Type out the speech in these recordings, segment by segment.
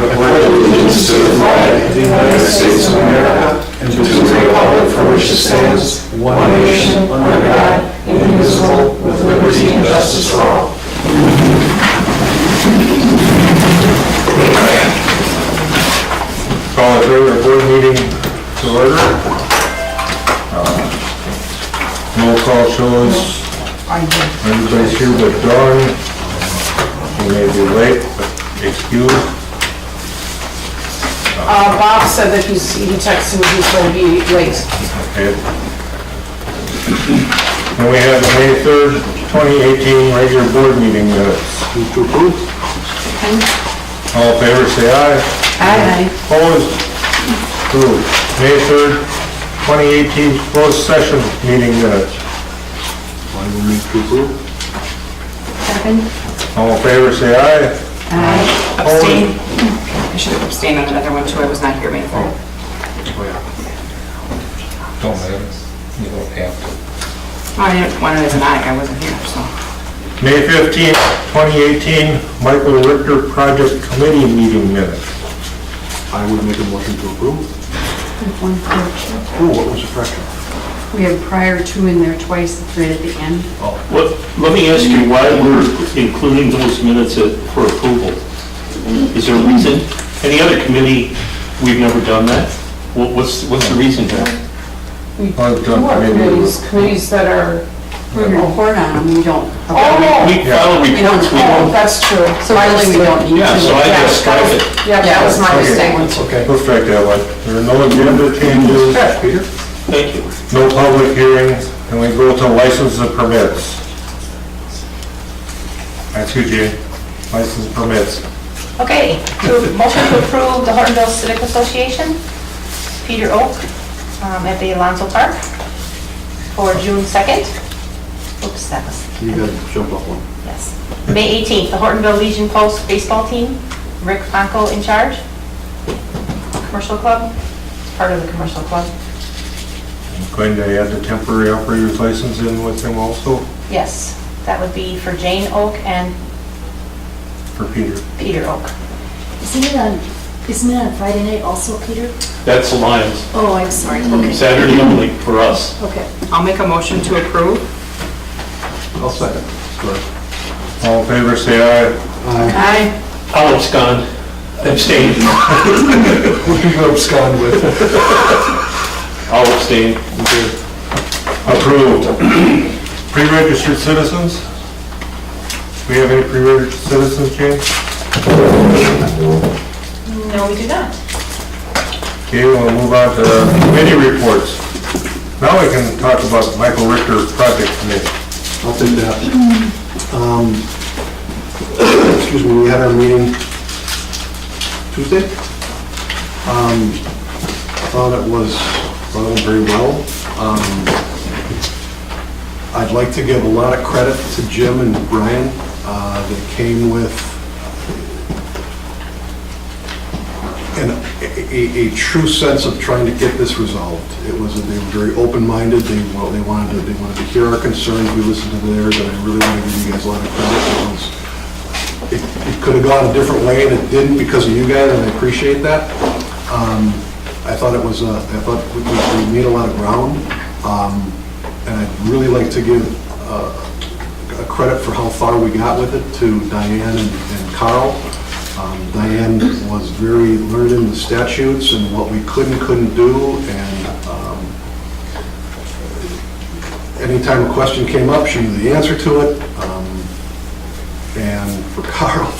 pledge allegiance to the flag of the United States of America and to the republic for which it stands, one nation, under God, indivisible, with liberty and justice for all. Call the regular board meeting to order. Roll call shows everybody's here but Dawn. He may be late, but excused. Bob said that he texted me he's going to be late. Okay. And we have the May 3rd, 2018 regular board meeting minutes. Move to approve. All in favor, say aye. Aye. Opposed? Approved. May 3rd, 2018 closed session meeting minutes. I will move to approve. Second. All in favor, say aye. Aye. Abstain. I should have abstained on another one too. I was not here May 3rd. Oh, yeah. Don't matter. You don't have to. I didn't want it as an aye. I wasn't here, so. May 15th, 2018 Michael Richter Project Committee meeting minutes. I would make a motion to approve. One correction. Oh, what was the correction? We have prior to in there twice, it's right at the end. Let me ask you why we're including those minutes for approval. Is there a reason? Any other committee, we've never done that? What's the reason here? We I've do done our maybe- committees that are. We're going to report on them, we don't. Oh, We file reports, we oh, don't. that's true. So really, we don't need to. Yeah, so I just strike it. Yeah, that was my Okay. mistake. Okay. We'll strike that one. There are no agenda changes, Peter? Thank you. no public hearings, and we go to license and permits. That's you, Jane. License and permits. Okay, motion to approve the Hortonville Civic Association, Peter Oak, at the Alonso Park for June 2nd. Oops, that was, You gotta jump up one. yes. May 18th, the Hortonville Legion Post baseball team, Rick Franco in charge. Commercial club, it's part of the commercial club. I'm going to add the temporary operator's license in with him also Yes, that would be for Jane Oak and for Peter. Peter Oak. Isn't it on Friday night also, Peter? That's the Lions. Oh, I'm sorry, okay. Saturday only for us. Okay. I'll make a motion to approve. I'll second. Sorry. All in favor, say aye. Aye. I'll abscond, abstain. What do you abscond with? I'll abstain. Approved. Pre-registered citizens? Do we have any pre-registered citizens, James? No, we do not. Okay, we'll move on to committee reports. Now we can talk about Michael Richter Project Committee. I'll take that. Excuse me, we had our meeting Tuesday. Thought it went very well. I'd like to give a lot of credit to Jim and Brian. They came with a true sense of trying to get this resolved. They were very open-minded. They wanted to hear our concerns. We listened to theirs, and I really want to give you guys a lot of credit. It could have gone a different way, and it didn't because of you guys, and I appreciate that. I thought we made a lot of ground, and I'd really like to give a credit for how far we got with it to Diane and Carl. Diane was very learned in the statutes and what we could and couldn't do, and anytime a question came up, she knew the answer to it. And for Carl,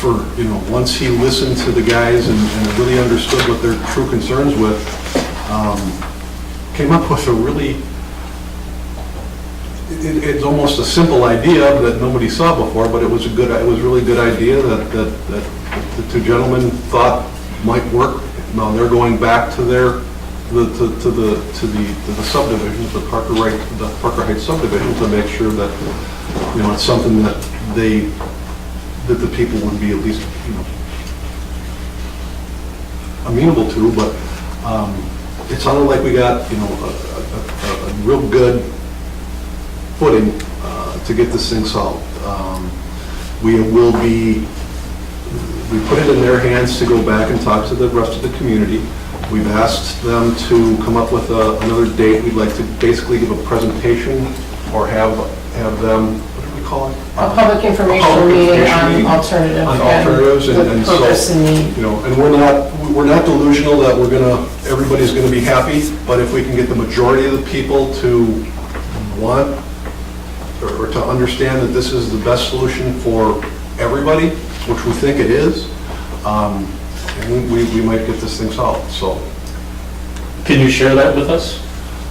once he listened to the guys and really understood what their true concerns with, came up with a really, it's almost a simple idea that nobody saw before, but it was a really good idea that the two gentlemen thought might work. Now they're going back to the subdivisions, the Parker Heights subdivision, to make sure that it's something that the people would be at least amenable to. But it sounded like we got a real good footing to get this thing solved. We will be we put it in their hands to go back and talk to the rest of the community. We've asked them to come up with another date. We'd like to basically give a presentation or have them, what do we call it? A public information meeting on alternative. On alternatives and the purpose so, and need. you know, and we're not delusional that everybody's gonna be happy, but if we can get the majority of the people to want or to understand that this is the best solution for everybody, which we think it is, we might get this thing solved, so. Can you share that with us,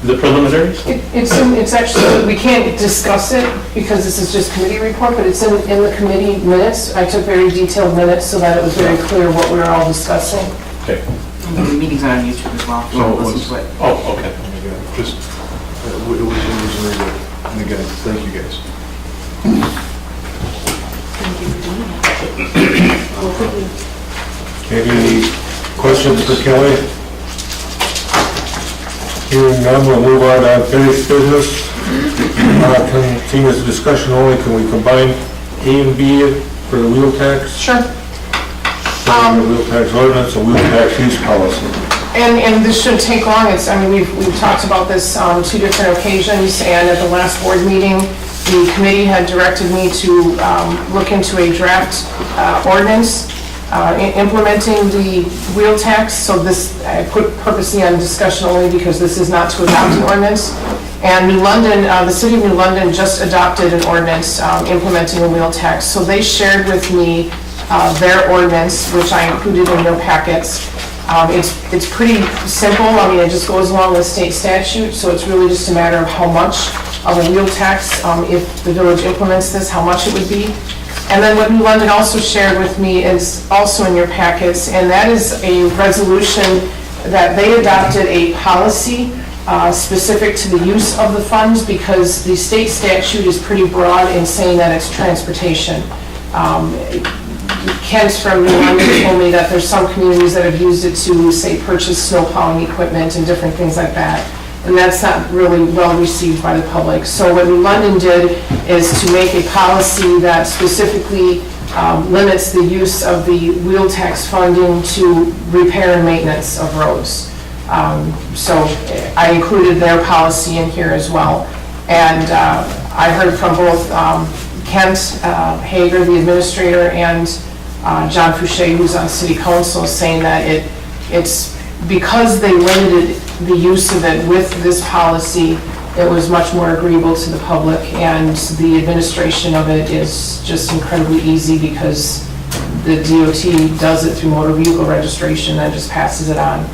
the preliminaries? It's actually, we can't discuss it because this is just committee report, but it's in the committee minutes. I took very detailed minutes so that it was very clear what we were all discussing. Okay. The meeting's on YouTube as well. if you So wanna it listen was- to it. Oh, okay. And again, just, it was very good. And again, thank you guys. Any questions for Kelly? Hearing none, we'll move on to unfinished business. Continuous discussion only, can we combine A and B for the wheel tax? Sure. The wheel tax ordinance and wheel tax use policy. And this shouldn't take long. We've talked about this on 2 different occasions, and at the last board meeting, the committee had directed me to look into a draft ordinance implementing the wheel tax. So this, I put purposely on discussion only because this is not to adopt an ordinance. And New London, the city of New London just adopted an ordinance implementing a wheel tax. So they shared with me their ordinance, which I included in your packets. It's pretty simple. I mean, it just goes along with state statute, so it's really just a matter of how much of a wheel tax, if the village implements this, how much it would be. And then what New London also shared with me is also in your packets, and that is a resolution that they adopted a policy specific to the use of the funds, because the state statute is pretty broad in saying that it's transportation. Kent from New London told me that there's some communities that have used it to, say, purchase snow plowing equipment and different things like that. And that's not really well received by the public. So what New London did is to make a policy that specifically limits the use of the wheel tax funding to repair and maintenance of roads. So I included their policy in here as well. And I heard from both Kent Hager, the administrator, and John Fouché, who's on city council, saying that it's because they limited the use of it with this policy, it was much more agreeable to the public, and the administration of it is just incredibly easy because the DOT does it through motor vehicle registration and just passes it on.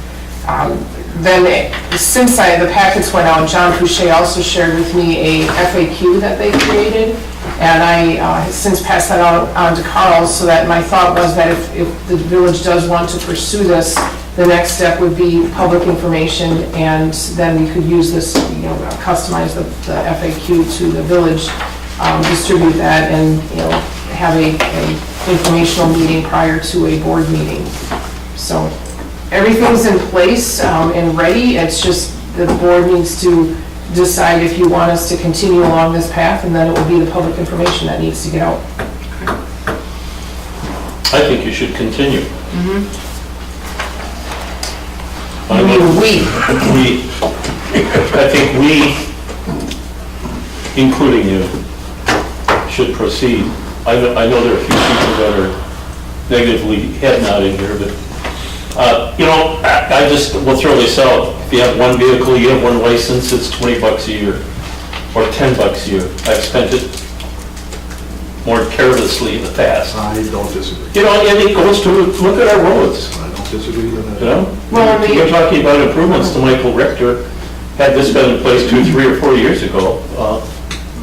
Then since the packets went out, John Fouché also shared with me a FAQ that they created, and I since passed that on to Carl, so that my thought was that if the village does want to pursue this, the next step would be public information, and then we could use this, customize the FAQ to the village, distribute that, and, have a informational meeting prior to a board meeting. So everything's in place and ready. It's just the board needs to decide if you want us to continue along this path, and then it will be the public information that needs to get out. I think you should continue. I mean, I think we, including you, should proceed. I know there are a few people that are negatively head nodding here, but, I just will throw this out. If you have one vehicle, you have one license, it's $20 a year, or $10 a year. I've spent it more carelessly in the past. I don't disagree. And it goes to, look at our roads. I don't disagree with that. Well, You're talking about improvements to Michael Richter. Had this been in place 2, 3, or 4 years ago,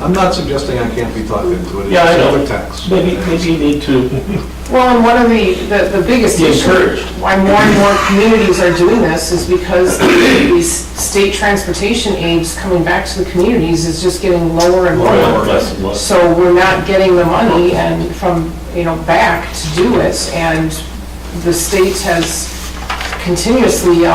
I'm not suggesting I can't be talked into it. Yeah, I It's know. another tax. maybe you need to well, and one of the biggest be issues encouraged. why more and more communities are doing this is because these state transportation aids coming back to the communities is just getting lower and lower. Less and less. So we're not getting the money and from, back to do it, and the state has continuously,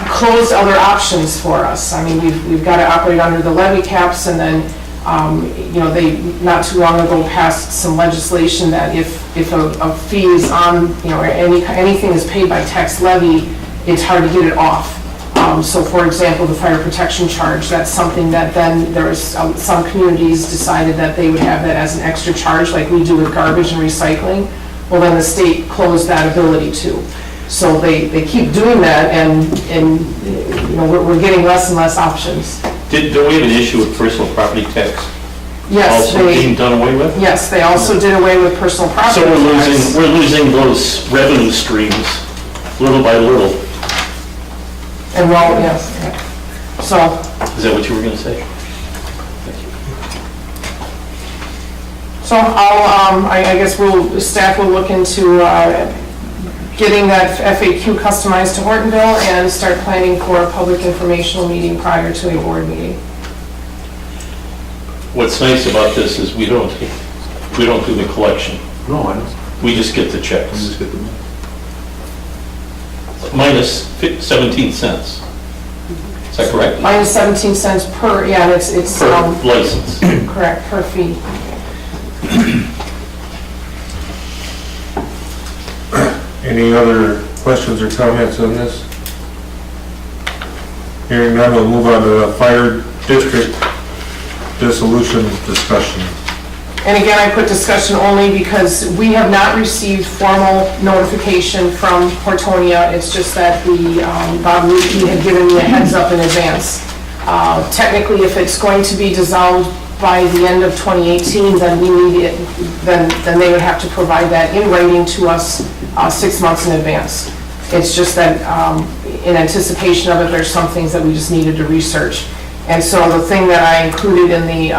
closed other options for us. I mean, we've got to operate under the levy caps, and then They, not too long ago, passed some legislation that if a fee is on, or anything is paid by tax levy, it's hard to get it off. So for example, the fire protection charge, that's something that then there was, some communities decided that they would have that as an extra charge, like we do with garbage and recycling. Well, then the state closed that ability too. So they keep doing that, and we're getting less and less options. Don't we have an issue with personal property tax? Yes, Also being done away with? Yes, they also did away with personal property So tax. we're losing those revenue streams little by little. And well, yes. So, Is that what you were going to say? I guess staff will look into getting that FAQ customized to Hortonville and start planning for a public informational meeting prior to a board meeting. What's nice about this is we don't do the collection. No, I don't. We just get the checks. Just get them. Minus 17 cents. Is that correct? Minus 17 cents per, yeah, it's Per license. correct, per fee. Any other questions or comments on this? Hearing none, we'll move on to the fire district dissolution discussion. And again, I put discussion only because we have not received formal notification from Hortonia. It's just that Bob Lukey had given me a heads up in advance. Technically, if it's going to be dissolved by the end of 2018, then we need it, then they would have to provide that in writing to us 6 months in advance. It's just that in anticipation of it, there's some things that we just needed to research. And so the thing that I included in the,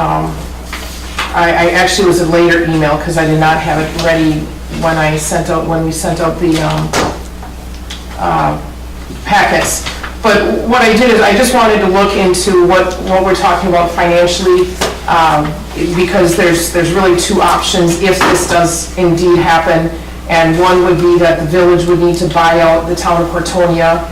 I actually was a later email because I did not have it ready when we sent out the packets. But what I did is I just wanted to look into what we're talking about financially, because there's really two options if this does indeed happen. And one would be that the village would need to buy out the town of Hortonia.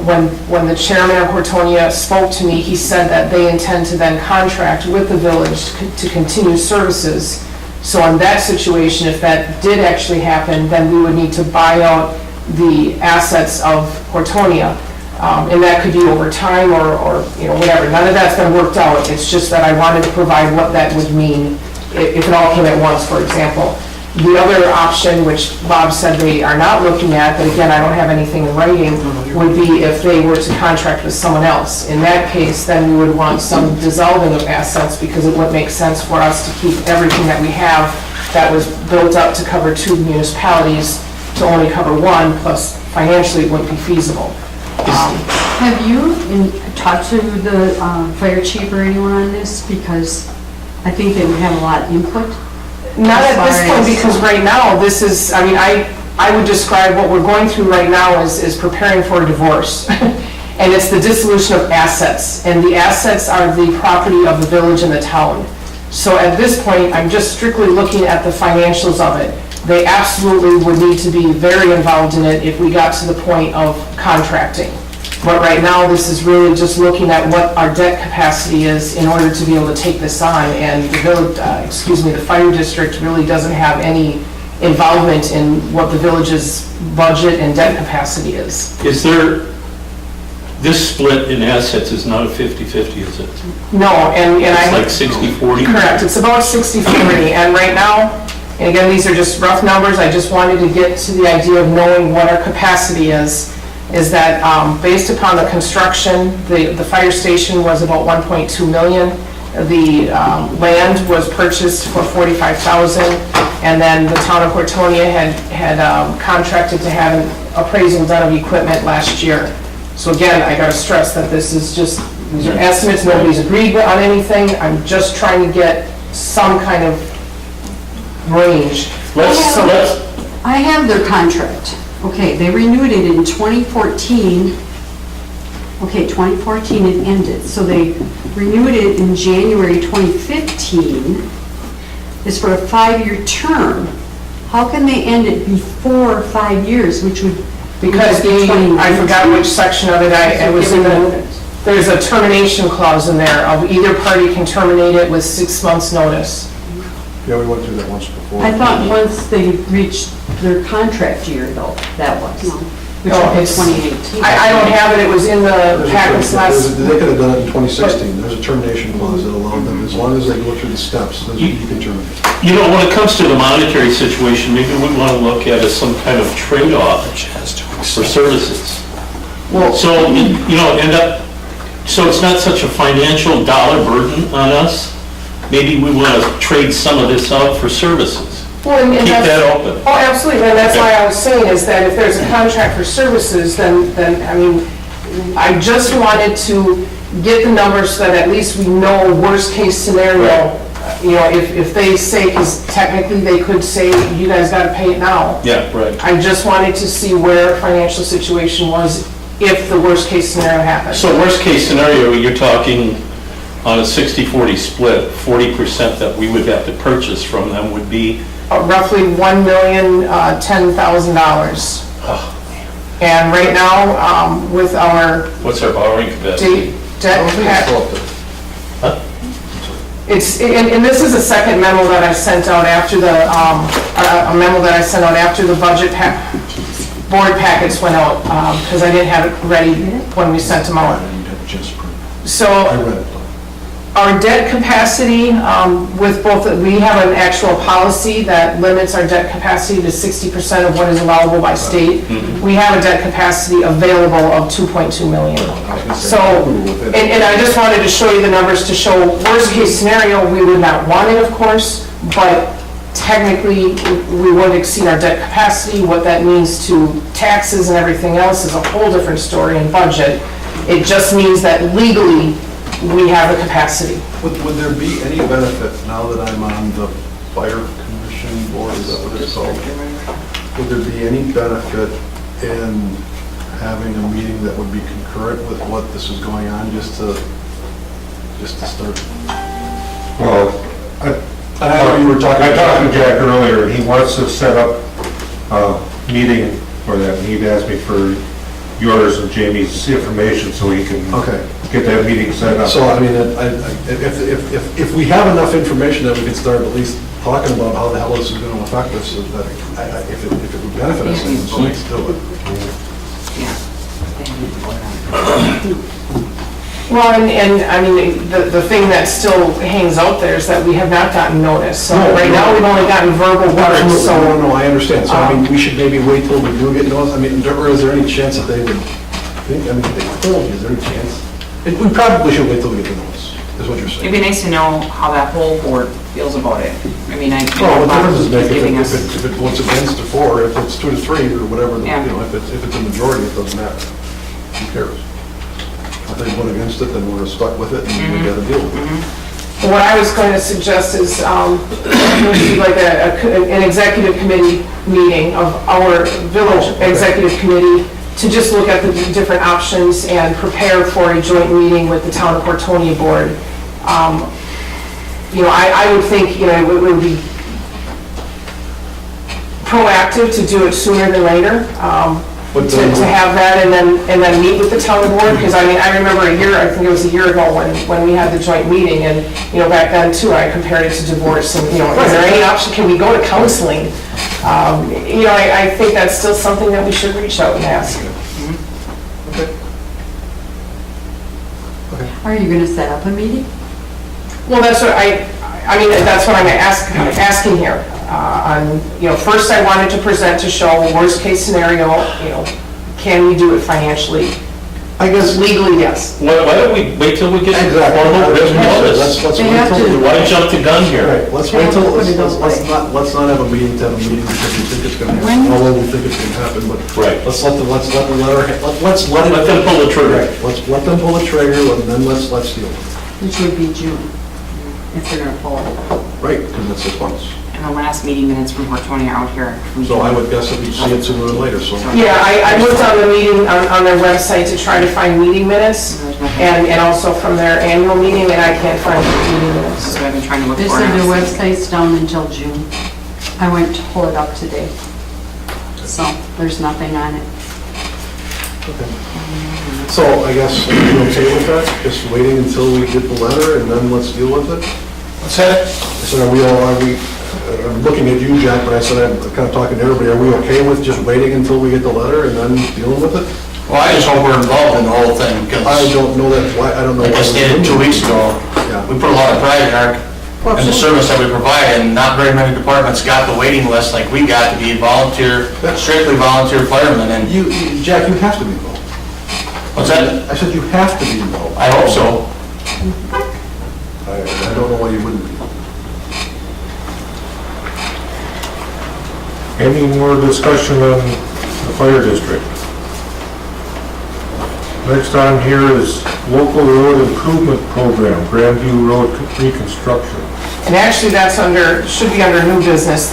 When the chairman of Hortonia spoke to me, he said that they intend to then contract with the village to continue services. So in that situation, if that did actually happen, then we would need to buy out the assets of Hortonia. And that could be over time or whatever. None of that's been worked out. It's just that I wanted to provide what that would mean if it all came at once, for example. The other option, which Bob said they are not looking at, but again, I don't have anything in writing, would be if they were to contract with someone else. In that case, then we would want some dissolving of assets because it wouldn't make sense for us to keep everything that we have that was built up to cover 2 municipalities to only cover 1, plus financially it wouldn't be feasible. Have you talked to the fire chief or anyone on this? Because I think they would have a lot of input. Not at this point, because right now, this is, I would describe what we're going through right now as preparing for a divorce. And it's the dissolution of assets, and the assets are the property of the village and the town. So at this point, I'm just strictly looking at the financials of it. They absolutely would need to be very involved in it if we got to the point of contracting. But right now, this is really just looking at what our debt capacity is in order to be able to take this on. And the village, the fire district really doesn't have any involvement in what the village's budget and debt capacity is. Is there, this split in assets is not a 50-50, is it? No, and It's like 60-40? Correct, it's about 60-40, and right now, and again, these are just rough numbers, I just wanted to get to the idea of knowing what our capacity is that based upon the construction, the fire station was about 1.2 million. The land was purchased for $45,000, and then the town of Hortonia had contracted to have an appraisal done of equipment last year. So again, I gotta stress that this is just, these are estimates, nobody's agreed on anything. I'm just trying to get some kind of range. I have their contract. Okay, they renewed it in 2014. Okay, 2014 it ended. So they renewed it in January 2015. It's for a 5-year term. How can they end it before 5 years, which would... Because I forgot which section of it I was in the... there's a termination clause in there of either party can terminate it with 6 months' notice. Yeah, we went through that once before. I thought once they reached their contract year though, that was, which No, was it's- 2018. I don't have it, it was in the packets last. They could have done it in 2016. There's a termination clause that allowed them, as long as they go through the steps, then you can terminate. You know, when it comes to the monetary situation, maybe we want to look at it as some kind of trade-off for services. Well, So, you know, so it's not such a financial dollar burden on us. Maybe we want to trade some of this out for services. well, and Keep that's- that open. Oh, absolutely, and that's why I was saying is that if there's a contract for services, then, I mean, I just wanted to get the numbers so that at least we know worst-case scenario. You know, if they say, because technically they could say, you guys got to pay it now. Yeah, right. I just wanted to see where financial situation was if the worst-case scenario happened. So worst-case scenario, you're talking on a 60-40 split, 40% that we would have to purchase from them would be, Roughly $1,010,000. And right now, with our what's our borrowing capacity? debt and this is a second memo that I sent out after the, a memo that I sent out after the budget board packets went out, because I didn't have it ready when we sent them out. So I read it. our debt capacity, with both, we have an actual policy that limits our debt capacity to 60% of what is allowable by state. We have a debt capacity available of 2.2 million. So, and I just wanted to show you the numbers to show worst-case scenario, we would not want it, of course, but technically, we would exceed our debt capacity. What that means to taxes and everything else is a whole different story in budget. It just means that legally, we have the capacity. Would there be any benefit, now that I'm on the fire commission board, is that what it's called? Would there be any benefit in having a meeting that would be concurrent with what this is going on, just to start? Well, I know you were talking. I talked to Jack earlier, and he wants to set up a meeting for that, and he'd asked me for yours and Jamie's information so he can Okay. get that meeting set up. So, I mean, if we have enough information that we can start at least talking about how the hell this is going to affect us, if it would benefit us, then let's do it. Well, and I mean, the thing that still hangs out there is that we have not gotten notice. So right now, we've only gotten verbal word, so. No, I understand. So, I mean, we should maybe wait till we do get notice. I mean, or is there any chance that they would think, I mean, if they told you, is there any chance? We probably should wait till we get the notice, is what you're saying. It'd be nice to know how that whole board feels about it. I mean, I Well, know what difference does it Bob make is giving us. if it votes against or for, if it's 2 to 3 or whatever, you Yeah. know, if it's a majority, it doesn't matter. Who cares? If they vote against it, then we're stuck with it and we gotta deal with it. What I was going to suggest is, maybe like an executive committee meeting of our village executive committee to just look at the different options and prepare for a joint meeting with the town of Hortonia board. You know, I would think, you know, it would be proactive to do it sooner than later, to have that and then meet with the town board, because I mean, I remember I think it was a year ago when we had the joint meeting, and, you know, back then too, I compared it to divorce, and, you know, is there any option, can we go to counseling? You know, I think that's still something that we should reach out and ask. Are you gonna set up a meeting? Well, that's what I mean, that's what I'm asking here. You know, first I wanted to present to show worst case scenario, you know, can we do it financially? I guess. Legally, yes. Why don't we wait till we get the Exactly. formal written notice? Let's They wait have till. to- Why jump the gun here? Right, let's They wait have till, to put it those let's not have a meeting to have a meeting because we think it's gonna happen, When- although we think it's gonna happen, but. Right. Let's let them pull trigger. Let's let them pull the trigger, and then let's deal with it. Which would be June, if they're gonna pull it. Right, because it's 6 months. And the last meeting minutes from Hortonia out here. So I would guess that we'd see it sooner than later, so. Yeah, I looked on the meeting, on their website to try to find meeting minutes, and also from their annual meeting, and I can't find the meeting minutes. So I've been trying to look They for said their it. website's down until June. I went to pull it up today. So there's nothing on it. So I guess, are you okay with that? Just waiting until we get the letter and then let's deal with it? What's that? I said, I'm looking at you, Jack, but I said, I'm kind of talking to everybody, are we okay with just waiting until we get the letter and then dealing with it? Well, I just hope we're involved in the whole thing, because I don't know that, why, I don't know. like I stated 2 weeks ago, Yeah. we put a lot of pride in in the service that we provide, and not very many departments got the waiting list like we got to be strictly volunteer firemen, and Jack, you have to be involved. what's that? I said you have to be involved. I hope so. I don't know why you wouldn't be. Any more discussion on the fire district? Next on here is local road improvement program, Grandview Road reconstruction. And actually, that's should be under new business,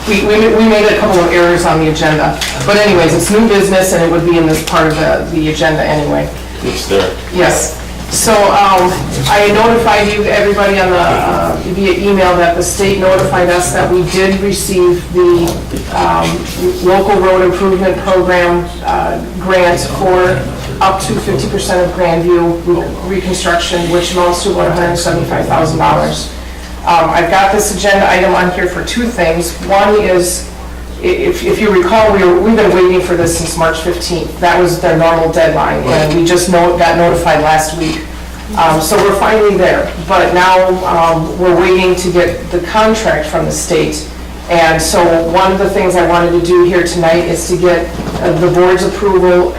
we made a couple of errors on the agenda. But anyways, it's new business and it would be in this part of the agenda anyway. It's there. Yes. So I notified you, everybody on the, via email, that the state notified us that we did receive the local road improvement program grant for up to 50% of Grandview reconstruction, which amounts to about $175,000. I've got this agenda item on here for two things. One is, if you recall, we've been waiting for this since March 15th. That was their normal deadline, and we just got notified last week. So we're finally there, but now we're waiting to get the contract from the state. And so one of the things I wanted to do here tonight is to get the board's approval,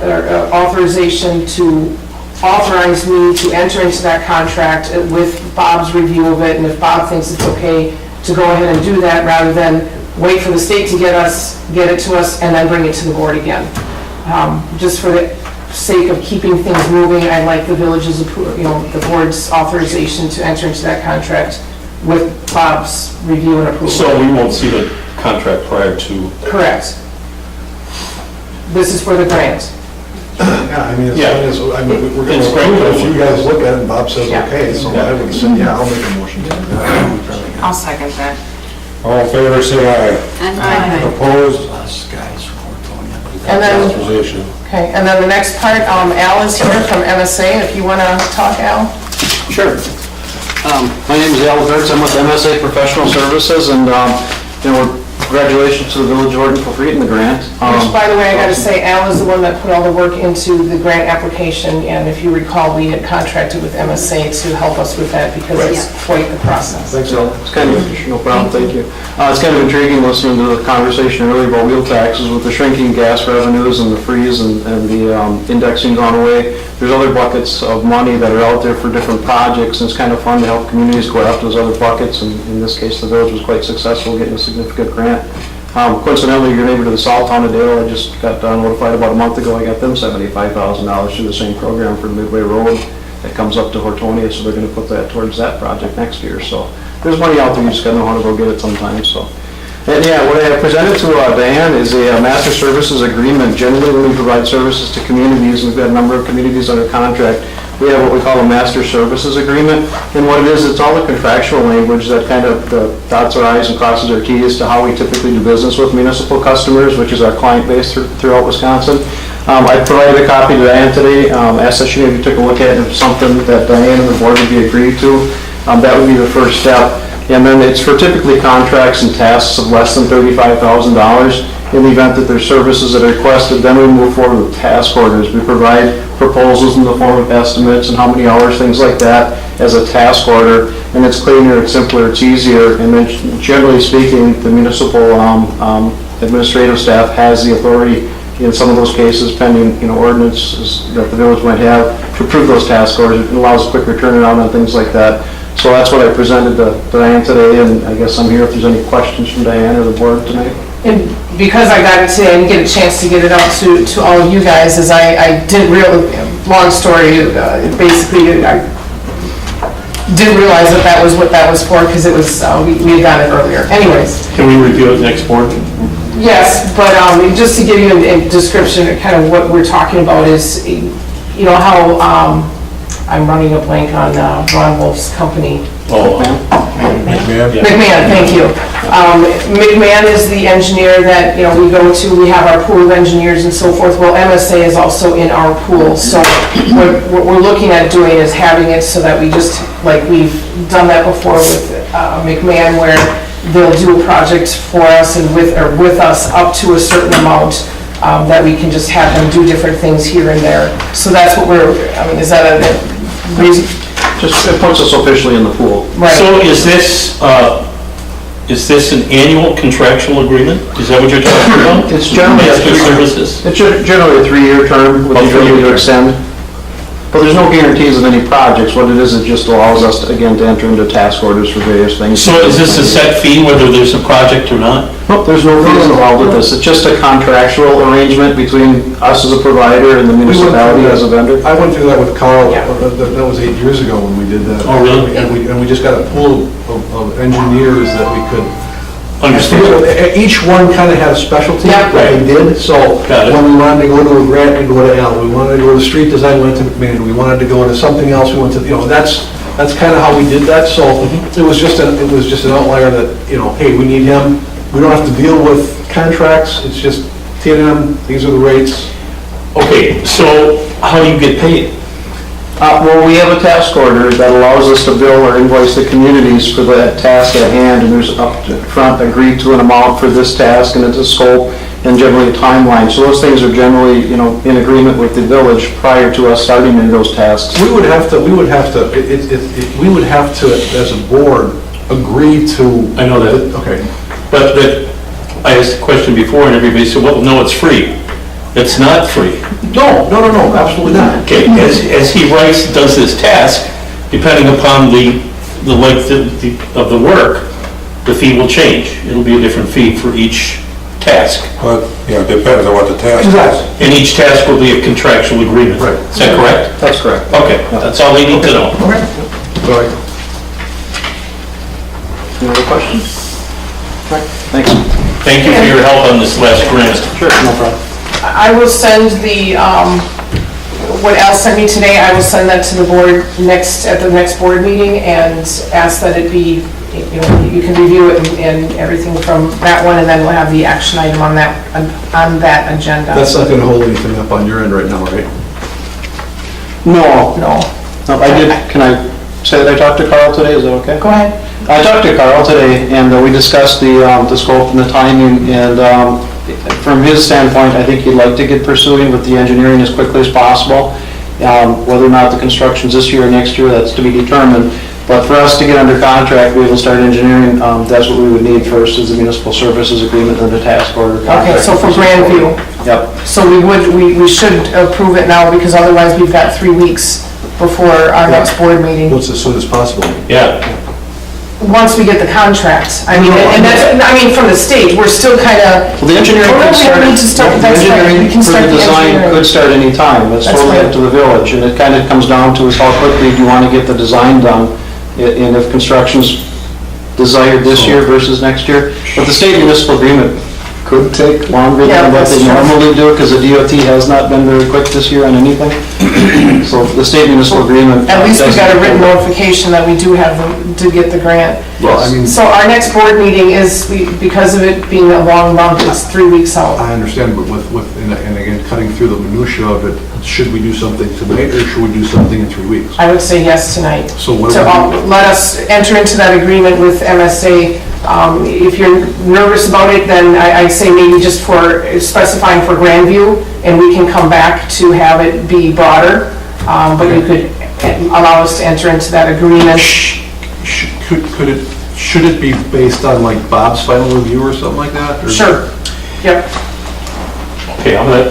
authorization to authorize me to enter into that contract with Bob's review of it, and if Bob thinks it's okay to go ahead and do that, rather than wait for the state to get it to us, and then bring it to the board again. Just for the sake of keeping things moving, I'd like the village's approval, the board's authorization to enter into that contract with Bob's review and approval. So we won't see the contract prior to... Correct. This is for the grant. Yeah, I mean, we're going It's to great. approve it if you guys look at it and Bob says Yeah. okay, so I would say, yeah, I'll make a motion to do that. I'll second that. All in favor, say aye. Aye. Opposed? Us guys from Hortonville. And then, Authorization. okay, and then the next part, Al is here from MSA, if you want to talk, Al. Sure. My name is Al Gertz. I'm with MSA Professional Services, and congratulations to the Village of Hortonville for getting the grant. Which, by the way, I got to say, Al is the one that put all the work into the grant application, and if you recall, we had contracted with MSA to help us with that because it's quite the process. Thanks, Al. It's kind of, no problem, thank you. It's kind of intriguing listening to the conversation earlier about wheel taxes with the shrinking gas revenues and the freeze and the indexing gone away. There's other buckets of money that are out there for different projects, and it's kind of fun to help communities go after those other buckets, and in this case, the village was quite successful getting a significant grant. Coincidentally, your neighbor to the south, town of Dale, I just got notified about a month ago, I got them $75,000 through the same program for the Midway Road that comes up to Hortonia, so they're going to put that towards that project next year. So there's money out there, you just got to know how to go get it sometimes. So. And yeah, what I presented to Diane is a master services agreement. Generally, when we provide services to communities, we've got a number of communities under contract, we have what we call a master services agreement. And what it is, it's all the contractual language that kind of dots our I's and crosses our T's to how we typically do business with municipal customers, which is our client base throughout Wisconsin. I provided a copy to Diane today, asked that she maybe took a look at it, if something that Diane and the board would be agreed to. That would be the first step. And then it's for typically contracts and tasks of less than $35,000. In the event that there's services that are requested, then we move forward with task orders. We provide proposals in the form of estimates and how many hours, things like that, as a task order. And it's cleaner, it's simpler, it's easier. And then generally speaking, the municipal administrative staff has the authority in some of those cases, pending ordinances that the village might have, to approve those task orders. It allows a quicker turnaround on things like that. So that's what I presented to Diane today, and I guess I'm here if there's any questions from Diane or the board tonight. And because I got it today and get a chance to get it out to all of you guys, is I didn't really, long story, basically, I didn't realize that was what that was for, because it was, we had gotten it earlier. Anyways. Can we review it next board? Yes, but just to give you a description of kind of what we're talking about is, how I'm running a blank on Ron Wolf's company. Oh, McMahon? McMahon, thank you. McMahon is the engineer that, we go to, we have our pool of engineers and so forth. Well, MSA is also in our pool, so what we're looking at doing is having it so that we just, like we've done that before with McMahon, where they'll do a project for us and with us up to a certain amount, that we can just have them do different things here and there. So that's what is that a reason? Just, it puts us officially in the pool. Right. So is this an annual contractual agreement? Is that what you're talking about? It's generally a Master 3-year services? It's generally a 3-year term with the ability to extend. But there's no guarantees of any projects. What it is, it just allows us, again, to enter into task orders for various things. So is this a set fee whether there's a project or not? Nope, there's no fees involved with this. It's just a contractual arrangement between us as a provider and the municipality as a vendor. I went through that with Carl, Yeah. that was 8 years ago when we did that. Oh, really? And we just got a pool of engineers that we could. Understand. Each one kind of had a specialty Yeah. that they did, so Got it. when we wanted to go to a grant, we go to Al, we wanted to go to street design, we went to McMahon, we wanted to go to something else, we went to, that's kind of how we did that, so Mm-hmm. it was just an outlier that, hey, we need him, we don't have to deal with contracts, it's just T&M, these are the rates. Okay, so how do you get paid? Well, we have a task order that allows us to bill or invoice the communities for that task at hand, and there's up front agreed to an amount for this task, and it's a scope and generally a timeline. So those things are generally, in agreement with the village prior to us starting into those tasks. We would have to, as a board, agree to. I know that. Okay. But I asked the question before and everybody said, well, no, it's free. It's not free. No, absolutely not. Okay, as he does his task, depending upon the length of the work, the fee will change. It'll be a different fee for each task. But, it depends on what the task is. Exactly. And each task will be a contractual agreement. Right. Is that correct? That's correct. Okay, that's all they need to know. Sorry. Any other questions? Right, thanks. Thank you for your help on this last grant. Sure, no problem. I will send what Al sent me today, I will send that to the board at the next board meeting and ask that it be, you can review it and everything from that one, and then we'll have the action item on that agenda. That's not gonna hold anything up on your end right now, right? No, No. I did, can I say that I talked to Carl today, is that okay? Go ahead. I talked to Carl today, and we discussed the scope and the timing, and from his standpoint, I think he'd like to get pursuing with the engineering as quickly as possible. Whether or not the construction's this year or next year, that's to be determined. But for us to get under contract, we will start engineering, that's what we would need first, is the municipal services agreement and the task order. Okay, so for Grandview. Yep. So we should approve it now, because otherwise we've got 3 weeks before our next board meeting. What's as soon as possible? Yeah. Once we get the contract. I mean, and that's, from the state, we're still kind of. Well, the engineering could start, We need to start, the that's right, we engineering can for start the the design engineering. could start any time. That's That's totally right. up to the village, and it kind of comes down to is how quickly do you want to get the design done, and if construction's desired this year versus next year. But the state municipal agreement could take longer Yeah, than what that's they true. normally do, because the DOT has not been very quick this year on anything. So the state municipal agreement. At least we got a written doesn't- notification that we do have to get the grant. Well, I mean, So our next board meeting is, because of it being a long month, it's 3 weeks out. I understand, but and again, cutting through the minutia of it, should we do something tonight, or should we do something in 3 weeks? I would say yes tonight. So what do To we do? let us enter into that agreement with MSA. If you're nervous about it, then I'd say maybe just for specifying for Grandview, and we can come back to have it be broader. But you could allow us to enter into that agreement. Should it be based on like Bob's final review or something like that? or- Sure. Yep. Okay, I'm gonna,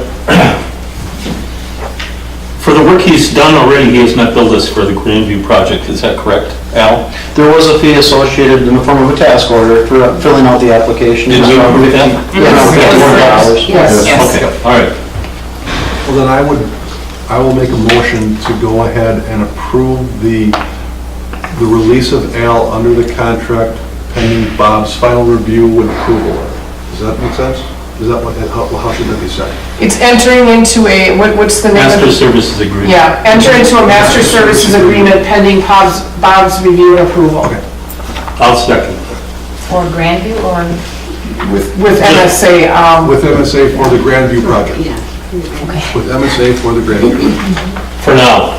for the work he's done already, he has not billed us for the Grandview project, is that correct, Al? There was a fee associated in the form of a task order for filling out the application. Did we approve that? Yeah, $54. Yes. Yes. Okay, all right. Well, then I will make a motion to go ahead and approve the release of Al under the contract pending Bob's final review with approval. Does that make sense? Is that how should that be said? It's entering into what's the name of it? Master Services Agreement. Yeah, enter into a master services agreement pending Bob's review and approval. Okay. I'll second. Or Grandview, or, With MSA, With MSA for the Grandview project. Yeah. With MSA for the Grandview. For now.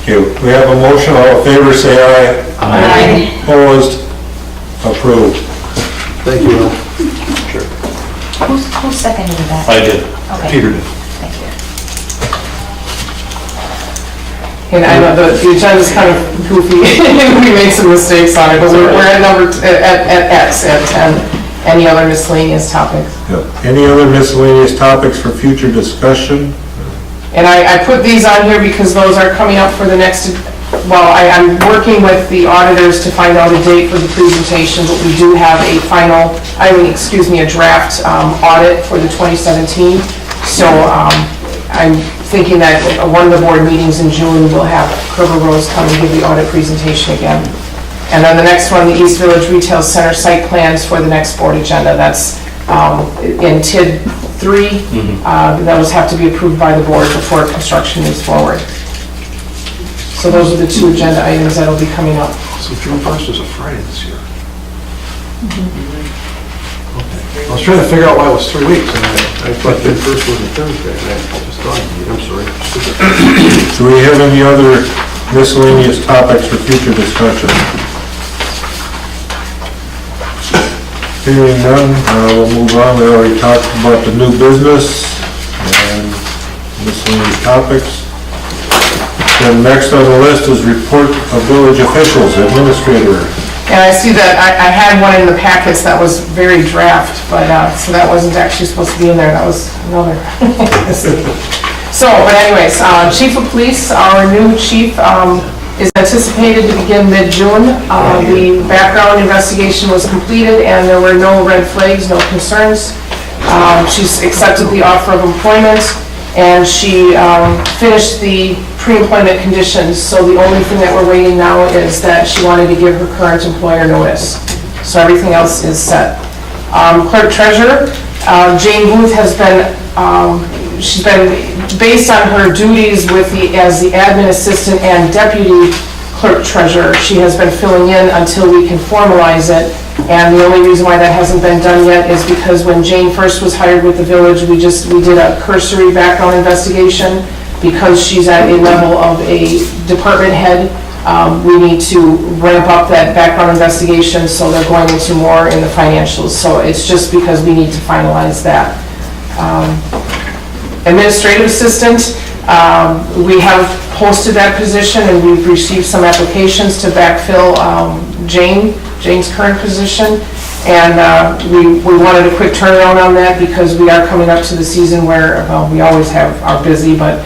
Okay, we have a motion, all in favor, say aye. Aye. Opposed? Approved. Thank you, Al. who seconded that? I did. Okay, Peter did. thank you. and I know the agenda's kind of goofy, we made some mistakes on it, but we're at at X, at 10. Any other miscellaneous topics? Yep. Any other miscellaneous topics for future discussion? And I put these on here because those are coming up for the next, well, I'm working with the auditors to find out a date for the presentation, but we do have a final, a draft audit for the 2017. So I'm thinking that one of the board meetings in June, we'll have Kerber Rose come and give the audit presentation again. And then the next one, the East Village Retail Center site plans for the next board agenda. That's in TID 3. Those have to be approved by the board before construction moves forward. So those are the two agenda items that'll be coming up. So June 1st is a Friday this year. Okay. I was trying to figure out why it was 3 weeks, and I thought June 1st was a Thursday, and I just thought, I'm sorry. Do we have any other miscellaneous topics for future discussion? Hearing none, we'll move on. We already talked about the new business and miscellaneous topics. Then next on the list is report of village officials, administrator. And I see that I had one in the packets that was very draft, but, so that wasn't actually supposed to be in there, that was another. So, but anyways, Chief of Police, our new chief, is anticipated to begin mid-June. The background investigation was completed and there were no red flags, no concerns. She's accepted the offer of employment and she finished the pre-employment conditions. So the only thing that we're waiting now is that she wanted to give her current employer notice. So everything else is set. Clerk treasurer, Jane Booth has been, she's been, based on her duties as the admin assistant and deputy clerk treasurer, she has been filling in until we can formalize it. And the only reason why that hasn't been done yet is because when Jane first was hired with the village, we did a cursory background investigation. Because she's at a level of a department head, we need to ramp up that background investigation, so they're going into more in the financials. So it's just because we need to finalize that. Administrative assistant, we have posted that position and we've received some applications to backfill Jane's current position. And we wanted a quick turnaround on that because we are coming up to the season where, well, we always are busy, but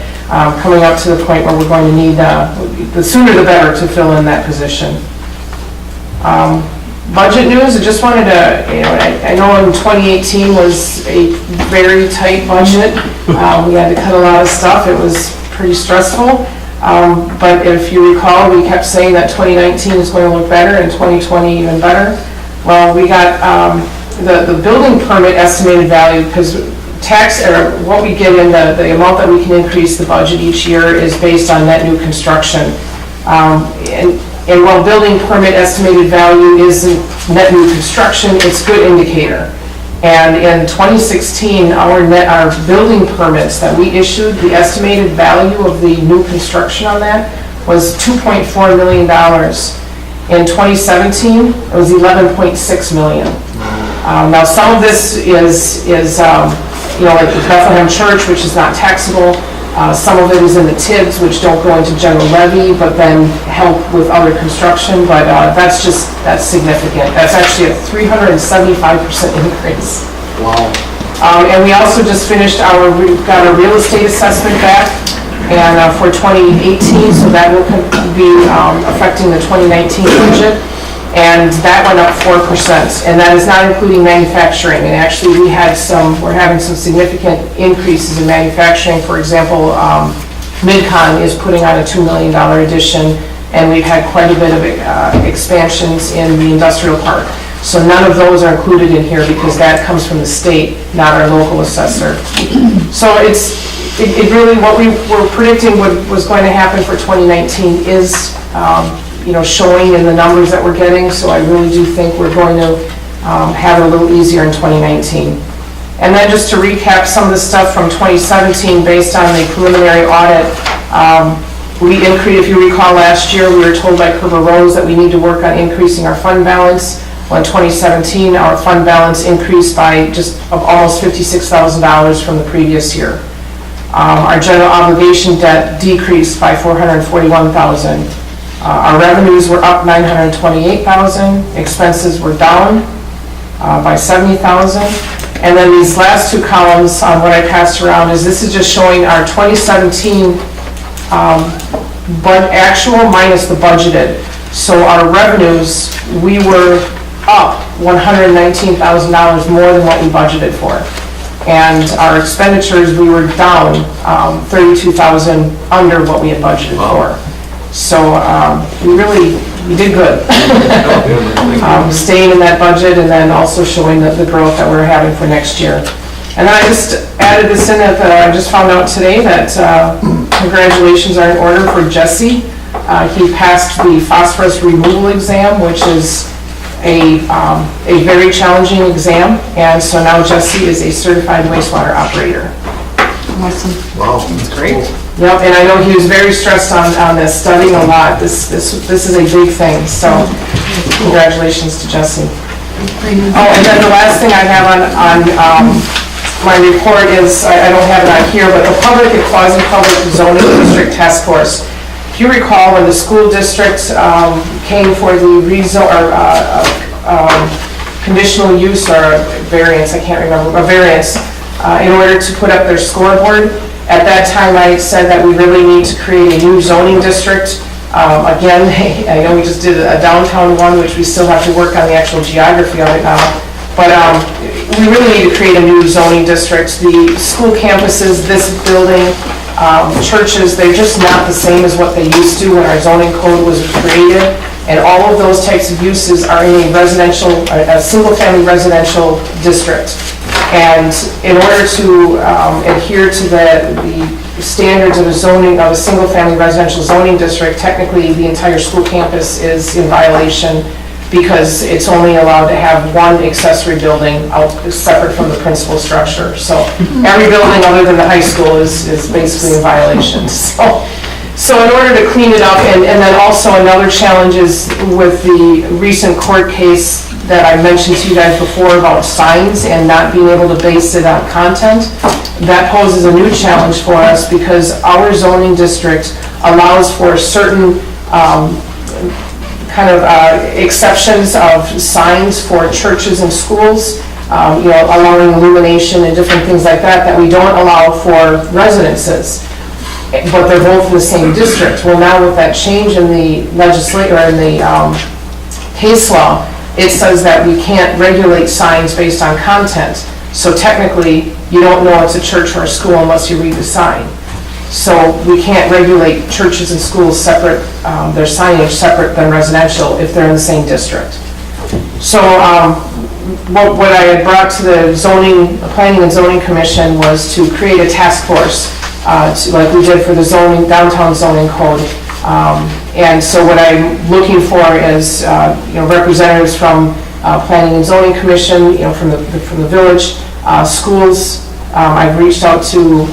coming up to the point where we're going to need, the sooner the better to fill in that position. Budget news, I just wanted to, I know in 2018 was a very tight budget. We had to cut a lot of stuff. It was pretty stressful. But if you recall, we kept saying that 2019 is going to look better and 2020 even better. Well, we got the building permit estimated value, because tax, or what we get in the amount that we can increase the budget each year is based on net new construction. And while building permit estimated value isn't net new construction, it's a good indicator. And in 2016, our building permits that we issued, the estimated value of the new construction on that was $2.4 million. In 2017, it was $11.6 million. Now, some of this is like the Bethlehem Church, which is not taxable. Some of it is in the TIBs, which don't go into general levy, but then help with other construction. But that's significant. That's actually a 375% increase. Wow. And we also just finished we got a real estate assessment back, and for 2018, so that will be affecting the 2019 budget. And that went up 4%, and that is not including manufacturing. And actually, we're having some significant increases in manufacturing. For example, Midcon is putting on a $2 million addition, and we've had quite a bit of expansions in the industrial park. So none of those are included in here because that comes from the state, not our local assessor. So it really, what we were predicting was going to happen for 2019 is, showing in the numbers that we're getting, so I really do think we're going to have it a little easier in 2019. And then just to recap some of the stuff from 2017 based on the preliminary audit, we increased, if you recall last year, we were told by Kerber Rose that we need to work on increasing our fund balance. Well, in 2017, our fund balance increased by just almost $56,000 from the previous year. Our general obligation debt decreased by $441,000. Our revenues were up $928,000. Expenses were down by $70,000. And then these last two columns on what I passed around this is just showing our 2017 but actual minus the budgeted. So our revenues, we were up $119,000 more than what we budgeted for. And our expenditures, we were down $32,000 under what we had budgeted for. So we did good. Staying in that budget and then also showing the growth that we're having for next year. And then I just added this in that I just found out today that congratulations are in order for Jesse. He passed the phosphorus removal exam, which is a very challenging exam. And so now Jesse is a certified wastewater operator. Awesome. Wow, that's great. Yep, and I know he was very stressed on this, studying a lot. This is a big thing, so congratulations to Jesse. Oh, and then the last thing I have on my report is, I don't have it on here, but the public and quasi-public zoning district task force. If you recall, when the school district came for the conditional use or variance, I can't remember, a variance, in order to put up their scoreboard. At that time, I said that we really need to create a new zoning district. Again, I know we just did a downtown one, which we still have to work on the actual geography of it now. But we really need to create a new zoning district. The school campuses, this building, churches, they're just not the same as what they used to when our zoning code was created. And all of those types of uses are in a single-family residential district. And in order to adhere to the standards of a single-family residential zoning district, technically the entire school campus is in violation because it's only allowed to have one accessory building separate from the principal structure. So every building other than the high school is basically in violation. So in order to clean it up, and then also another challenge is with the recent court case that I mentioned to you guys before about signs and not being able to base it on content. That poses a new challenge for us because our zoning district allows for certain exceptions of signs for churches and schools, allowing illumination and different things like that we don't allow for residences. But they're both in the same district. Well, now with that change in the legislature, or in the case law, it says that we can't regulate signs based on content. So technically, you don't know it's a church or a school unless you read the sign. So we can't regulate churches and schools separate, their signage separate than residential if they're in the same district. So what I had brought to the Planning and Zoning Commission was to create a task force, like we did for the downtown zoning code. And so what I'm looking for is representatives from Planning and Zoning Commission, from the village, schools. I've reached out to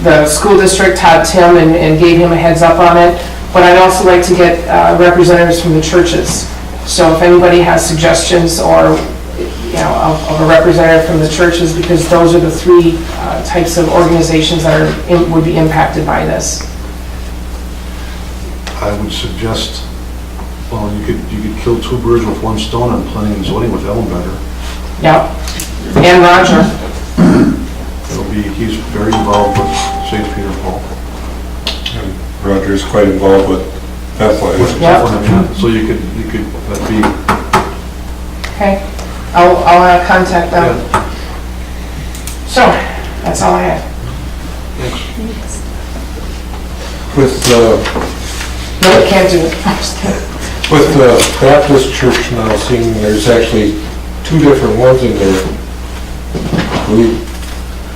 the school district, Todd Tim, and gave him a heads up on it. But I'd also like to get representatives from the churches. So if anybody has suggestions or of a representative from the churches, because those are the three types of organizations that would be impacted by this. I would suggest, well, you could kill two birds with one stone on planning and zoning with Ellen better. Yep. And Roger. He's very involved with St. Peter Paul. And Roger's quite involved with Bethlehem. Yep. So you could, that'd be. Okay. I'll contact them. Yeah. So, that's all I have. Thanks. With No, I can't do it. with the Baptist church now, seeing there's actually two different ones in there.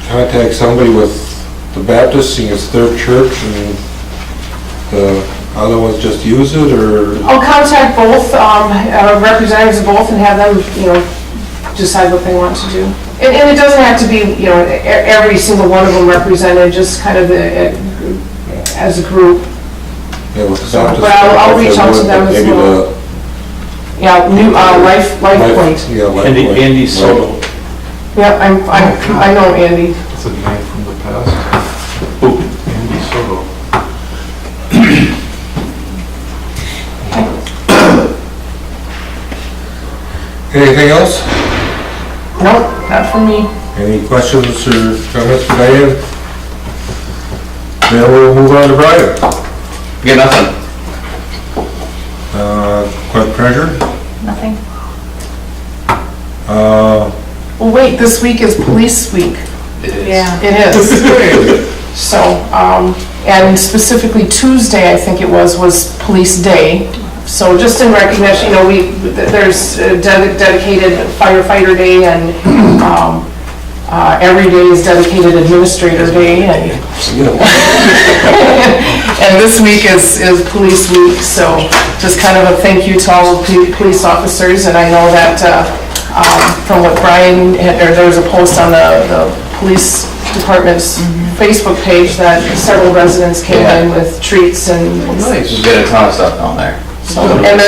contact somebody with the Baptist, seeing it's their church, and the other ones just use it, or? I'll contact both, representatives of both and have them, decide what they want to do. And it doesn't have to be, every single one of them represented, just kind of as a group. Yeah, with the Baptist. But I'll reach out to them as maybe well. Yeah, new, Life Point. Yeah, Life Point. Andy Soto. Yeah, I know Andy. It's a name from the past. Who? Andy Soto. Anything else? Nope, not for me. Any questions or comments for Diane? Then we'll move on to Brian. Get nothing. Clerk treasurer? Nothing? Well, wait, this week is police week. It is. Yeah. It is. So, and specifically Tuesday, I think it was Police Day. So just in recognition, there's a dedicated firefighter day, and every day is dedicated administrator day, and and this week is police week, so just kind of a thank you to all the police officers. And I know that from what Brian had, there was a post on the police department's Facebook page that several residents came in with treats and Nice. You get a ton of stuff down there. so, and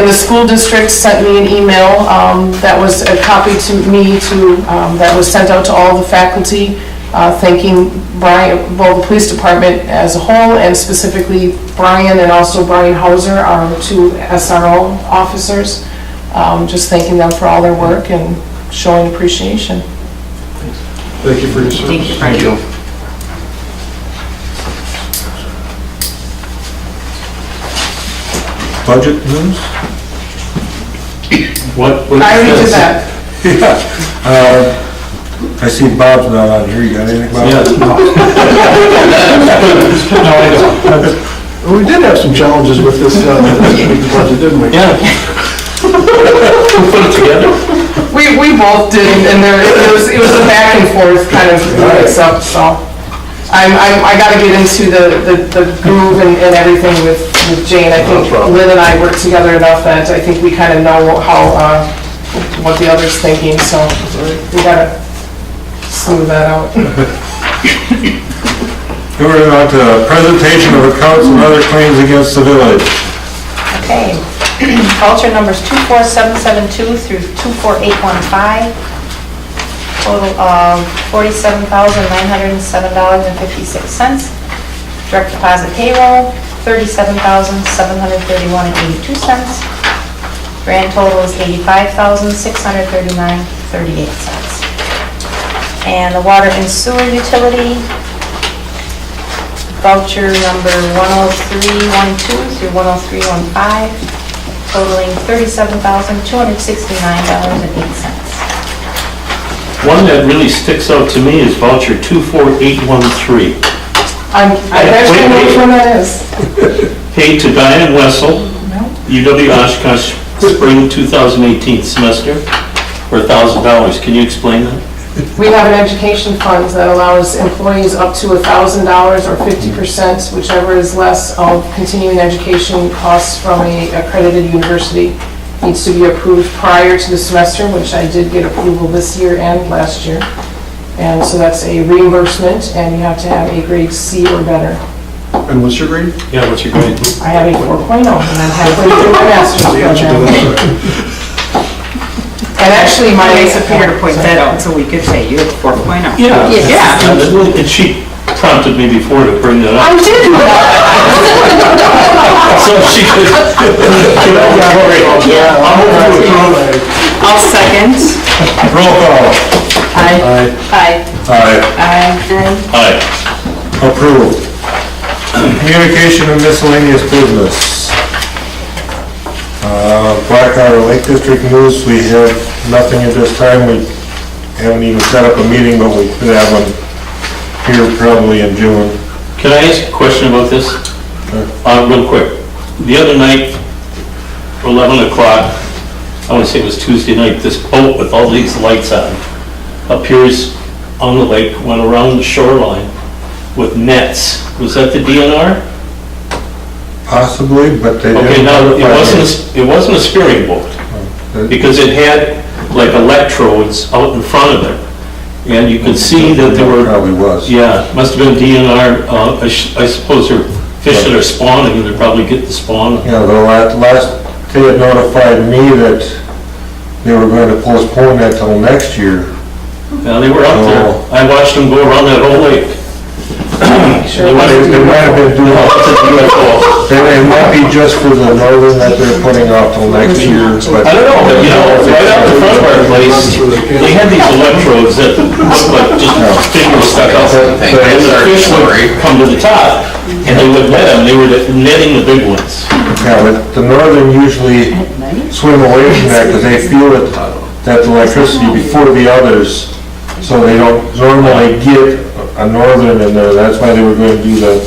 the school district sent me an email that was a copy to me that was sent out to all the faculty, thanking Brian, well, the police department as a whole, and specifically Brian and also Brian Hauser, our two SRO officers, just thanking them for all their work and showing appreciation. Thank you for your service. Thank you. Budget news? What? I already did that. I see Bob's not on here. You got anything, Bob? Yeah. No, I don't. We did have some challenges with this budget, didn't we? Yeah. Who put it together? We both did, and it was a back and forth kind of mix up, so. I gotta get into the groove and everything with Jane. I think Lynn and I work together enough that I think we kind of know how, what the other's thinking, so we gotta smooth that out. We're on to presentation of accounts and other claims against the village. Okay. Voucher numbers 24772 through 24815. Total of $47,907.56. Direct deposit payroll, $37,731.82. Grand total is $85,639.38. And the water and sewer utility, voucher number 10312 through 10315, totaling $37,269.08. One that really sticks out to me is voucher 24813. I actually know which one that is. Paid to Diane Wessel, UW Oshkosh, spring 2018 semester, for $1,000. Can you explain that? We have an education fund that allows employees up to $1,000 or 50%, whichever is less, of continuing education costs from a accredited university. Needs to be approved prior to the semester, which I did get approval this year and last year. And so that's a reimbursement, and you have to have a grade C or better. And what's your grade? Yeah, what's your grade? I have a 4.0, and I'm halfway through my master's The answer to program. that. And actually, my Nice of her to point that out, so we could say you have 4.0. Yeah. Yeah. And she prompted me before to bring that I up. did do that. So she could. I'll second. Roll call. Aye. Aye. Aye. Aye. Approved. Communication and miscellaneous business. Blackwater Lake District news, we have nothing at this time. We haven't even set up a meeting, but we could have one here probably in June. Can I ask a question about this? Real quick. The other night, 11 o'clock, I want to say it was Tuesday night, this boat with all these lights on appears on the lake, went around the shoreline with nets. Was that the DNR? Possibly, but they Okay, didn't. now, it notify wasn't a spearing boat, me. because it had like electrodes out in front of it. And you could see that there were, Probably was. yeah, must have been DNR, I suppose they're fishing or spawning, and they're probably getting the spawn. Yeah, the last, they had notified me that they were going to postpone that till next year. Yeah, they were up there. Oh. I watched them go around that whole lake. They might have been doing It might be just for the northern that they're putting off till next year, but. I don't know, but you know, right out in front of our place, they had these electrodes that looked like just fingers stuck out. And the fish would come to the top, and they would net them, they were netting the big ones. Yeah, but the northern usually swim away from that because they feel it, that electricity before the others, so they don't normally get a northern in there. That's why they were going to do the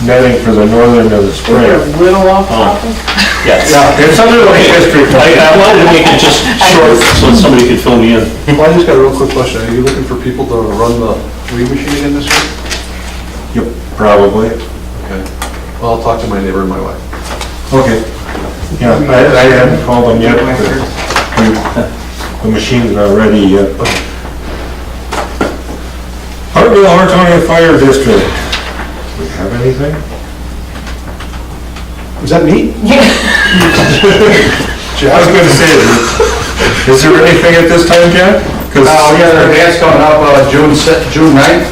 netting for the northern in the spring. They're a little off topic. Yes. Yeah, it's under the history. I wanted to make it just short so somebody could fill me in. Well, I just got a real quick question. Are you looking for people to run the weed machine in this year? Yep, probably. Okay. Well, I'll talk to my neighbor and my wife. Okay. Yeah, I haven't called them yet, but the machine's not ready yet. Hortonville, Hortonia Fire District. We have anything? Is that me? I was going to say, is there anything at this time, Jack? We got our dance coming up June 9th,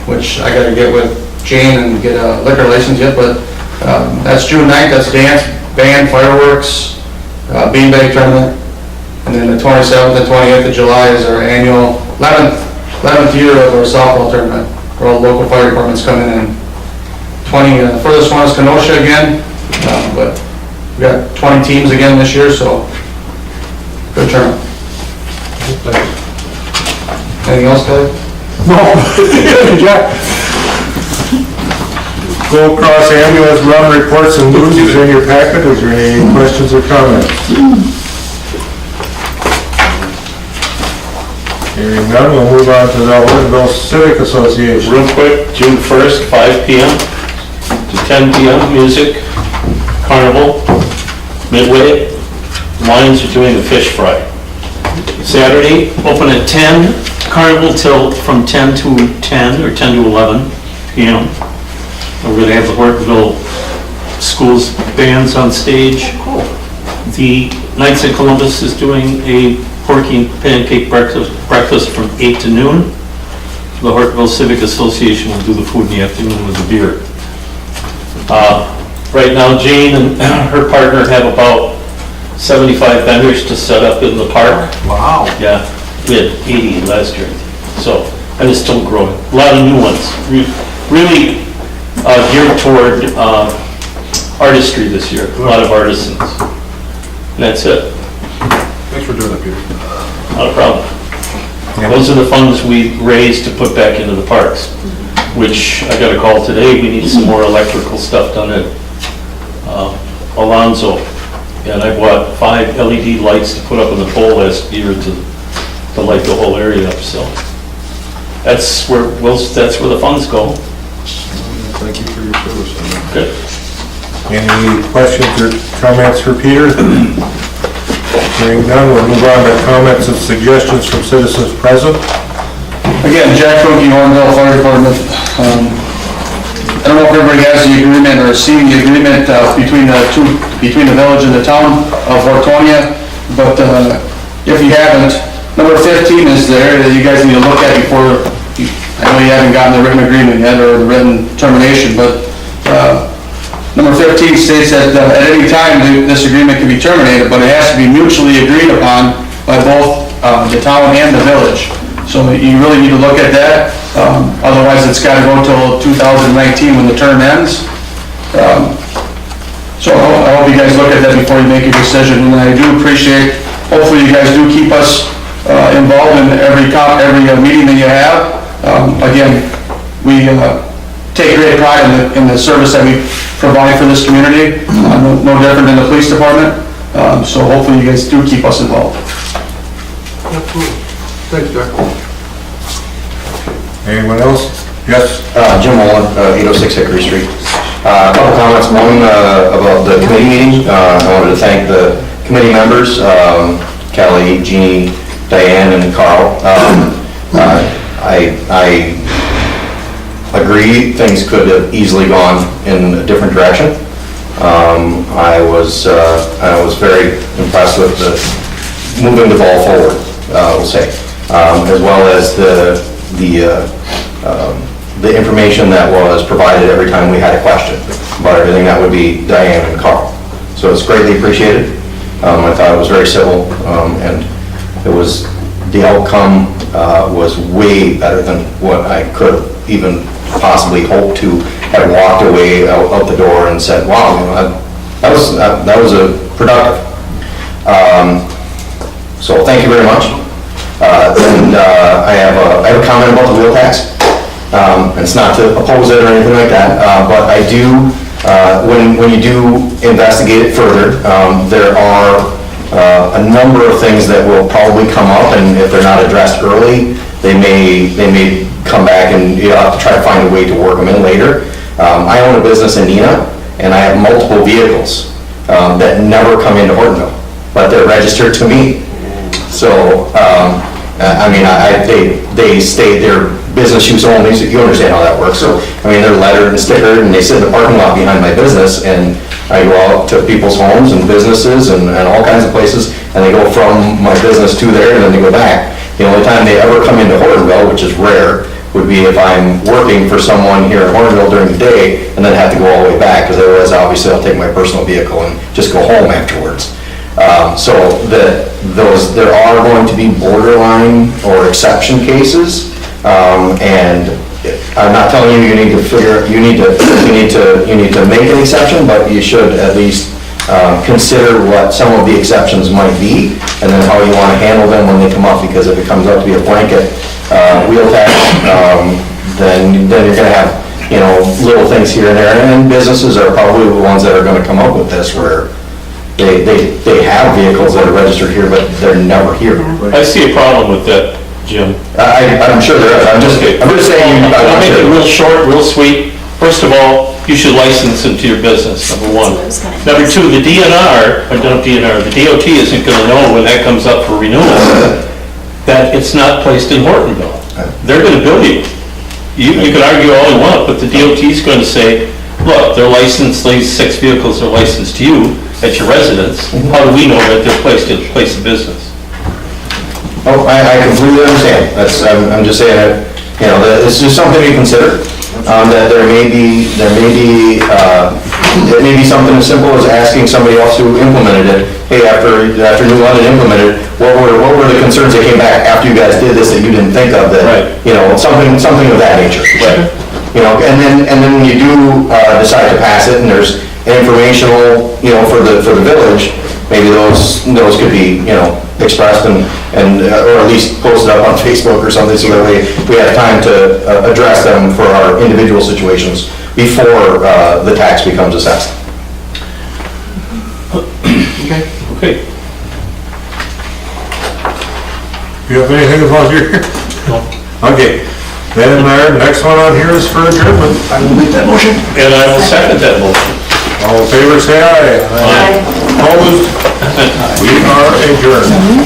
which I gotta get with Jane and get a liquor license yet, but that's June 9th, that's dance, band, fireworks, beanbag tournament. And then the 27th and 28th of July is our annual 11th year of our softball tournament, where all the local fire departments come in. And furthest one is Kenosha again, but we got 20 teams again this year, so good tournament. Anything else, Kelly? Gold Cross Ambulance Run reports and news is in your packet. Is there any questions or comments? Hearing none, we'll move on to the Hortonville Civic Association. Real quick, June 1st, 5 p.m. to 10 p.m., music, carnival, Midway. Lions are doing a fish fry. Saturday, open at 10, carnival till from 10 to 10 or 10 to 11 p.m. We're going to have the Hortonville Schools bands on stage. The Knights of Columbus is doing a porky and pancake breakfast from 8 to noon. The Hortonville Civic Association will do the food in the afternoon with the beer. Right now, Jane and her partner have about 75 vendors to set up in the park. Wow. Yeah, we had 80 last year, so, and it's still growing. A lot of new ones, really geared toward artistry this year, a lot of artisans. And that's it, Thanks for doing that, Peter. not a problem. Those are the funds we raised to put back into the parks, which I got a call today, we need some more electrical stuff done at Alonzo. And I bought 5 LED lights to put up on the pole last year to light the whole area up, so. That's where the funds go. Thank you for your service on that. Good. Any questions or comments for Peter? Hearing none, we'll move on to comments and suggestions from citizens present. Again, Jack Roki, Hortonville Fire Department. I don't know if everybody has the agreement or seen the agreement between the village and the town of Hortonia, but if you haven't, number 15 is there that you guys need to look at before, I know you haven't gotten the written agreement yet or the written termination, but number 15 states that at any time this agreement can be terminated, but it has to be mutually agreed upon by both the town and the village. So you really need to look at that. Otherwise, it's got to go till 2019 when the term ends. So I hope you guys look at that before you make a decision. And I do appreciate, hopefully you guys do keep us involved in every meeting that you have. Again, we take great pride in the service that we provide for this community. No different than the police department. So hopefully you guys do keep us involved. Absolutely. Thanks, Jack. Anyone else? Yes? Jim Mullen, 806 Hickory Street. A couple comments. One about the committee meeting. I wanted to thank the committee members, Kelly, Jeannie, Diane, and Carl. I agree things could have easily gone in a different direction. I was very impressed with moving the ball forward, we'll say, as well as the information that was provided every time we had a question about everything. That would be Diane and Carl. So it's greatly appreciated. I thought it was very civil, and the outcome was way better than what I could even possibly hope to have walked away out the door and said, wow, that was a productive. So thank you very much. And I have a comment about the wheel tax. It's not to oppose it or anything like that, but I do, when you do investigate it further, there are a number of things that will probably come up, and if they're not addressed early, they may come back and you'll have to try to find a way to work them in later. I own a business in Neenah, and I have multiple vehicles that never come into Hortonville, but they're registered to me. So, I mean, they stay their business use only, so you understand how that works. So, I mean, they're lettered and stickered, and they sit in the parking lot behind my business, and I go out to people's homes and businesses and all kinds of places, and they go from my business to there, and then they go back. The only time they ever come into Hortonville, which is rare, would be if I'm working for someone here in Hortonville during the day, and then have to go all the way back, because otherwise, obviously, I'll take my personal vehicle and just go home afterwards. So there are going to be borderline or exception cases, and I'm not telling you need to make an exception, but you should at least consider what some of the exceptions might be, and then how you want to handle them when they come up, because if it comes up to be a blanket wheel tax, then you're going to have, little things here and there, and businesses are probably the ones that are going to come up with this, where they have vehicles that are registered here, but they're never here. I see a problem with that, Jim. I'm sure there is. I'm just saying. I'll make it real short, real sweet. First of all, you should license them to your business, number one. Number two, the the DOT isn't gonna know when that comes up for renewal, that it's not placed in Hortonville. They're gonna bill you. You can argue all you want, but the DOT's gonna say, look, they're licensed, these 6 vehicles are licensed to you at your residence. How do we know that they're placed in place of business? Oh, I completely understand. I'm just saying that, it's just something to consider. That there may be something as simple as asking somebody else who implemented it, hey, after New London implemented it, what were the concerns that came back after you guys did this that you didn't think of that, Right. Something of that nature. Right. And then when you do decide to pass it, and there's informational, for the village, maybe those could be, expressed and or at least posted up on Facebook or something, so that we have time to address them for our individual situations before the tax becomes assessed. Okay. You have anything about your? No. Okay. Then our next one on here is for adjournment. I will make that motion. And I will second that motion. All in favor, say aye. Aye. Opposed? We are adjourned.